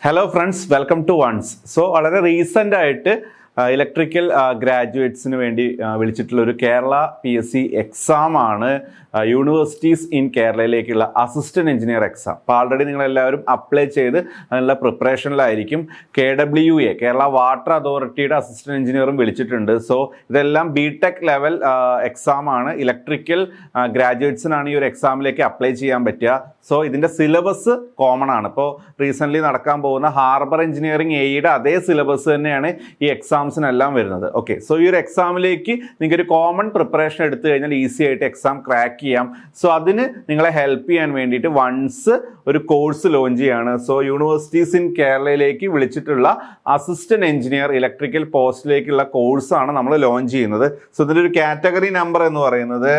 Hello friends, welcome to Ones. So വളരെ recent ആയിട്ട് electrical ഗ്രാജുവേറ്റ്സിന് വേണ്ടി വിളിച്ചിട്ടുള്ള ഒരു കേരള PSC എക്സാം ആണ് യൂണിവേഴ്സിറ്റീസ് ഇൻ കേരളയിലേക്കുള്ള അസിസ്റ്റന്റ് എഞ്ചിനീയർ എക്സാം. അപ്പോൾ ആൾറെഡി നിങ്ങളെല്ലാവരും അപ്ലൈ ചെയ്ത് അതിനുള്ള പ്രിപ്പറേഷനിലായിരിക്കും. KWA കേരള വാട്ടർ അതോറിറ്റിയുടെ അസിസ്റ്റന്റ് എഞ്ചിനീയറും വിളിച്ചിട്ടുണ്ട്. സോ ഇതെല്ലാം BTech ലെവൽ എക്സാം ആണ്. ഇലക്ട്രിക്കൽ ഗ്രാജുവേറ്റ്സിനാണ് ഈ ഒരു എക്സാമിലേക്ക് അപ്ലൈ ചെയ്യാൻ പറ്റുക. സോ ഇതിൻ്റെ സിലബസ് കോമൺ ആണ്. ഇപ്പോൾ റീസെൻ്റ്ലി നടക്കാൻ പോകുന്ന ഹാർബർ എഞ്ചിനീയറിംഗ് എയുടെ അതേ സിലബസ് തന്നെയാണ് ഈ എക്സാംസിനെല്ലാം വരുന്നത്. ഓക്കെ, സോ ഈ ഒരു എക്സാമിലേക്ക് നിങ്ങൾക്ക് ഒരു കോമൺ പ്രിപ്പറേഷൻ എടുത്തു കഴിഞ്ഞാൽ ഈസി ആയിട്ട് എക്സാം ക്രാക്ക് ചെയ്യാം. സോ അതിന് നിങ്ങളെ ഹെൽപ്പ് ചെയ്യാൻ വേണ്ടിയിട്ട് വൺസ് ഒരു കോഴ്സ് ലോഞ്ച് ചെയ്യാണ്. സോ യൂണിവേഴ്സിറ്റീസ് ഇൻ കേരളയിലേക്ക് വിളിച്ചിട്ടുള്ള അസിസ്റ്റന്റ് എഞ്ചിനീയർ ഇലക്ട്രിക്കൽ പോസ്റ്റിലേക്കുള്ള കോഴ്സാണ് നമ്മൾ ലോഞ്ച് ചെയ്യുന്നത്. സോ ഇതിൻ്റെ ഒരു കാറ്റഗറി നമ്പർ എന്ന് പറയുന്നത്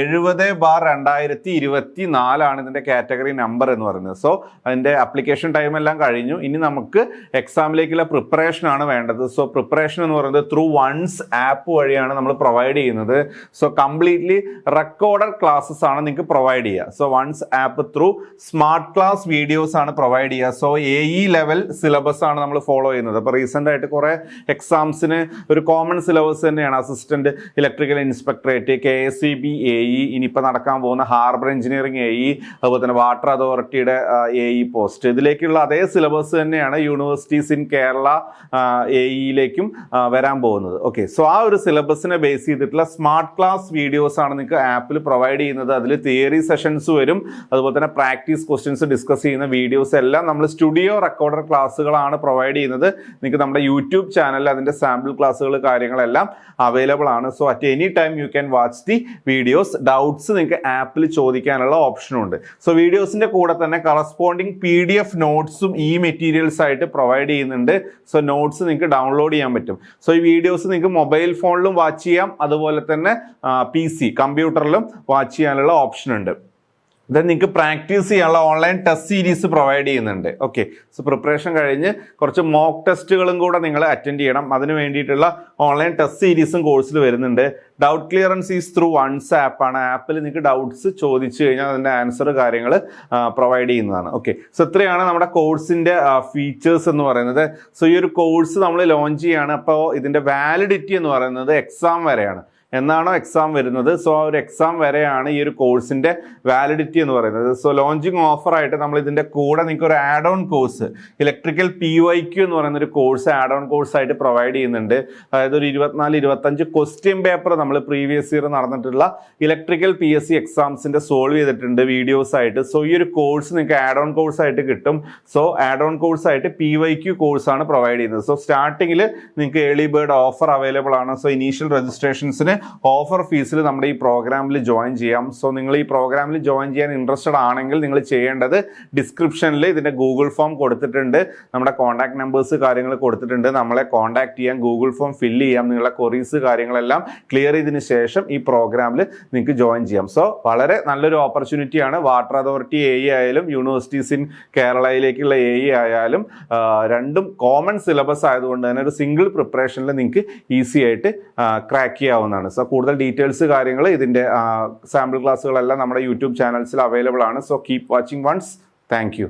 70/2024 ആണ് ഇതിൻ്റെ കാറ്റഗറി നമ്പർ എന്ന് പറയുന്നത്. സോ അതിൻ്റെ അപ്ലിക്കേഷൻ ടൈം എല്ലാം കഴിഞ്ഞു. ഇനി നമുക്ക് എക്സാമിലേക്കുള്ള പ്രിപ്പറേഷൻ ആണ് വേണ്ടത്. സോ പ്രിപ്പറേഷൻ എന്ന് പറയുന്നത് ത്രൂ വൺസ് ആപ്പ് വഴിയാണ് നമ്മൾ പ്രൊവൈഡ് ചെയ്യുന്നത്. സോ കംപ്ലീറ്റ്ലി റെക്കോർഡഡ് ക്ലാസ്സസ് ആണ് നിങ്ങൾക്ക് പ്രൊവൈഡ് ചെയ്യുക. So once app through smart class videos ആണ് പ്രൊവൈഡ് ചെയ്യുക. സോ AE ലെവൽ സിലബസ് ആണ് നമ്മൾ ഫോളോ ചെയ്യുന്നത്. അപ്പോൾ റീസെൻ്റ് ആയിട്ട് കുറേ എക്സാംസിന് ഒരു കോമൺ സിലബസ് തന്നെയാണ്. Assistant electrical inspectorate, KSEB AE, ഇനിയിപ്പോൾ നടക്കാൻ പോകുന്ന ഹാർബർ എഞ്ചിനീയറിംഗ് AE, അതുപോലെ തന്നെ വാട്ടർ അതോറിറ്റിയുടെ AE പോസ്റ്റ്, ഇതിലേക്കുള്ള അതേ സിലബസ് തന്നെയാണ് യൂണിവേഴ്സിറ്റീസ് ഇൻ കേരള AEയിലേക്കും വരാൻ പോകുന്നത്. ഓക്കെ, സോ ആ ഒരു സിലബസിനെ ബേസ് ചെയ്തിട്ടുള്ള സ്മാർട്ട് ക്ലാസ് വീഡിയോസ് ആണ് നിങ്ങൾക്ക് ആപ്പിൽ പ്രൊവൈഡ് ചെയ്യുന്നത്. അതിൽ തിയറി സെഷൻസ് വരും, അതുപോലെ തന്നെ പ്രാക്ടീസ് ക്വസ്റ്റ്യൻസ് ഡിസ്കസ് ചെയ്യുന്ന വീഡിയോസ് എല്ലാം നമ്മൾ സ്റ്റുഡിയോ റെക്കോർഡർ ക്ലാസ്സുകളാണ് പ്രൊവൈഡ് ചെയ്യുന്നത്. നിങ്ങൾക്ക് നമ്മുടെ യൂട്യൂബ് ചാനലിൽ അതിൻ്റെ സാമ്പിൾ ക്ലാസ്സുകൾ കാര്യങ്ങളെല്ലാം അവൈലബിൾ ആണ്. So at any time you can watch the videos. Doubts നിങ്ങൾക്ക് ആപ്പിൽ ചോദിക്കാനുള്ള ഓപ്ഷനും ഉണ്ട്. സോ വീഡിയോസിൻ്റെ കൂടെ തന്നെ കറസ്പോണ്ടിങ് PDF നോട്ട്സും ഈ മെറ്റീരിയൽസ് ആയിട്ട് പ്രൊവൈഡ് ചെയ്യുന്നുണ്ട്. സോ നോട്ട്സ് നിങ്ങൾക്ക് ഡൗൺലോഡ് ചെയ്യാൻ പറ്റും. സോ ഈ വീഡിയോസ് നിങ്ങൾക്ക് മൊബൈൽ ഫോണിലും വാച്ച് ചെയ്യാം, അതുപോലെ തന്നെ PC കമ്പ്യൂട്ടറിലും വാച്ച് ചെയ്യാനുള്ള ഓപ്ഷൻ ഉണ്ട്. ദെൻ നിങ്ങൾക്ക് പ്രാക്ടീസ് ചെയ്യാനുള്ള ഓൺലൈൻ ടെസ്റ്റ് സീരീസ് പ്രൊവൈഡ് ചെയ്യുന്നുണ്ട്. ഓക്കെ, സോ പ്രിപ്പറേഷൻ കഴിഞ്ഞ് കുറച്ച് മോക്ക് ടെസ്റ്റുകളും കൂടെ നിങ്ങൾ അറ്റൻഡ് ചെയ്യണം. അതിന് വേണ്ടിയിട്ടുള്ള ഓൺലൈൻ ടെസ്റ്റ് സീരീസും കോഴ്സിൽ വരുന്നുണ്ട്. Doubt clearance is through once ആപ്പാണ്. ആപ്പിൽ നിങ്ങൾക്ക് ഡൗട്ട്സ് ചോദിച്ചു കഴിഞ്ഞാൽ അതിൻ്റെ ആൻസർ കാര്യങ്ങൾ പ്രൊവൈഡ് ചെയ്യുന്നതാണ്. ഓക്കെ, സോ ഇത്രയാണ് നമ്മുടെ കോഴ്സിൻ്റെ ഫീച്ചേഴ്സ് എന്ന് പറയുന്നത്. സോ ഈ ഒരു കോഴ്സ് നമ്മൾ ലോഞ്ച് ചെയ്യാണ്. അപ്പോൾ ഇതിൻ്റെ വാലിഡിറ്റി എന്ന് പറയുന്നത് എക്സാം വരെയാണ്. എന്നാണോ എക്സാം വരുന്നത്, സോ ആ ഒരു എക്സാം വരെയാണ് ഈ ഒരു കോഴ്സിൻ്റെ വാലിഡിറ്റി എന്ന് പറയുന്നത്. സോ ലോഞ്ചിങ് ഓഫറായിട്ട് നമ്മൾ ഇതിൻ്റെ കൂടെ നിങ്ങൾക്ക് ഒരു add on course electrical PYQ എന്ന് പറയുന്ന ഒരു കോഴ്സ് ആഡ് ഓൺ കോഴ്സായിട്ട് പ്രൊവൈഡ് ചെയ്യുന്നുണ്ട്. അതായത് ഒരു 24-25 ക്വസ്റ്റ്യൻ പേപ്പർ നമ്മൾ പ്രീവിയസ് ഇയർ നടന്നിട്ടുള്ള ഇലക്ട്രിക്കൽ PSC എക്സാംസിൻ്റെ സോൾവ് ചെയ്തിട്ടുണ്ട് വീഡിയോസ് ആയിട്ട്. സോ ഈ ഒരു കോഴ്സ് നിങ്ങൾക്ക് ആഡ് ഓൺ കോഴ്സായിട്ട് കിട്ടും. സോ ആഡ് ഓൺ കോഴ്സായിട്ട് PYQ കോഴ്സാണ് പ്രൊവൈഡ് ചെയ്യുന്നത്. സോ സ്റ്റാർട്ടിങ്ങിൽ നിങ്ങൾക്ക് ഏർലി ബേർഡ് ഓഫർ അവൈലബിൾ ആണ്. സോ ഇനീഷ്യൽ രജിസ്ട്രേഷൻസിന് ഓഫർ ഫീസിൽ നമ്മുടെ ഈ പ്രോഗ്രാമിൽ ജോയിൻ ചെയ്യാം. സോ നിങ്ങൾ ഈ പ്രോഗ്രാമിൽ ജോയിൻ ചെയ്യാൻ ഇൻട്രസ്റ്റഡ് ആണെങ്കിൽ നിങ്ങൾ ചെയ്യേണ്ടത് ഡിസ്ക്രിപ്ഷനിൽ ഇതിൻ്റെ ഗൂഗിൾ ഫോം കൊടുത്തിട്ടുണ്ട്, നമ്മുടെ കോൺടാക്ട് നമ്പേഴ്സ് കാര്യങ്ങൾ കൊടുത്തിട്ടുണ്ട്. നമ്മളെ കോൺടാക്ട് ചെയ്യാം, ഗൂഗിൾ ഫോം ഫില്ല് ചെയ്യാം, നിങ്ങളുടെ ക്വറീസ് കാര്യങ്ങളെല്ലാം ക്ലിയർ ചെയ്തതിന് ശേഷം ഈ പ്രോഗ്രാമിൽ നിങ്ങൾക്ക് ജോയിൻ ചെയ്യാം. സോ വളരെ നല്ലൊരു ഓപ്പർച്യൂണിറ്റിയാണ്. വാട്ടർ അതോറിറ്റി AE ആയാലും യൂണിവേഴ്സിറ്റീസ് ഇൻ കേരളയിലേക്കുള്ള AE ആയാലും രണ്ടും കോമൺ സിലബസ് ആയതുകൊണ്ട് തന്നെ ഒരു സിംഗിൾ പ്രിപ്പറേഷനിൽ നിങ്ങൾക്ക് ഈസി ആയിട്ട് ക്രാക്ക് ചെയ്യാവുന്നതാണ്. സോ കൂടുതൽ ഡീറ്റെയിൽസ് കാര്യങ്ങൾ ഇതിൻ്റെ സാമ്പിൾ ക്ലാസ്സുകളെല്ലാം നമ്മുടെ യൂട്യൂബ് ചാനൽസിൽ അവൈലബിൾ ആണ്. So keep watching once. Thank U.